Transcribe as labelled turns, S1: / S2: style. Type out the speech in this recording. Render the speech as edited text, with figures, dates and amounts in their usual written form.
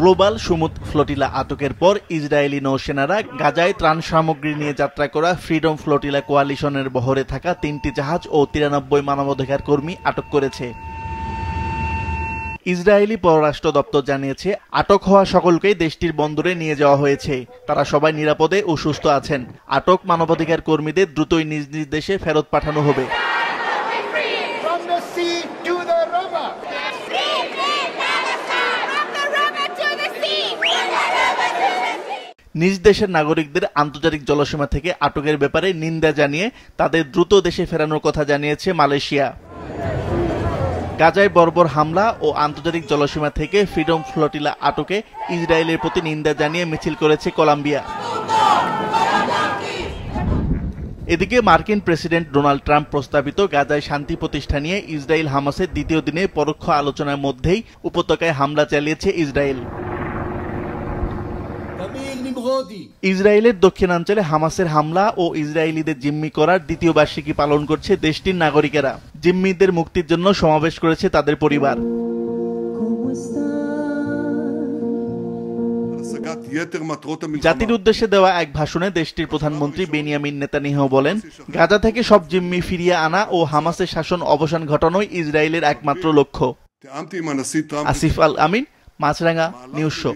S1: Global সমুদ্র flotilla আটকের পর ইসরায়েলি নৌসেনারা গাজায় ত্রাণ সামগ্রী নিয়ে যাত্রা করা ফ্রিডম ফ্লোটিলা কোয়ালিশনের বহরে থাকা ৩টি জাহাজ ও ৯৩ মানবাধিকার কর্মী আটক করেছে। ইসরায়েলি পররাষ্ট্র দপ্তর জানিয়েছে, আটক হওয়া সকলকেই দেশটির বন্দরে নিয়ে যাওয়া হয়েছে। তারা সবাই নিরাপদে ও সুস্থ আছেন। আটক মানবাধিকার কর্মীদের দ্রুতই নিজ নিজ দেশে ফেরত পাঠানো হবে। নিজ দেশের নাগরিকদের আন্তর্জাতিক জলসীমা থেকে আটকের ব্যাপারে নিন্দা জানিয়ে তাদের দ্রুত দেশে ফেরানোর কথা জানিয়েছে মালয়েশিয়া। গাজায় বর্বর হামলা ও আন্তর্জাতিক জলসীমা থেকে ফ্রিডম ফ্লোটিলা আটকে ইসরায়েলের প্রতি নিন্দা জানিয়ে মিছিল করেছে কলম্বিয়া। এদিকে মার্কিন প্রেসিডেন্ট ডোনাল্ড ট্রাম্প প্রস্তাবিত গাজায় শান্তি প্রতিষ্ঠা নিয়ে ইসরায়েল হামাসের দ্বিতীয় দিনে পরোক্ষ আলোচনার মধ্যেই উপত্যকায় হামলা চালিয়েছে ইসরায়েল। ইসরায়েলের দক্ষিণাঞ্চলে হামাসের হামলা ও ইসরায়েলিদের জিম্মি করার দ্বিতীয় বার্ষিকী পালন করছে দেশটির নাগরিকেরা। জিম্মিদের মুক্তির জন্য সমাবেশ করেছে তাদের পরিবার। জাতির উদ্দেশ্যে দেওয়া এক ভাষণে দেশটির প্রধানমন্ত্রী বেনিয়ামিন নেতানিয়াহু বলেন, গাজা থেকে সব জিম্মি ফিরিয়ে আনা ও হামাসের শাসন অবসান ঘটানোই ইসরায়েলের একমাত্র লক্ষ্য। আসিফ আল আমিন, মাছরাঙা নিউজ শো।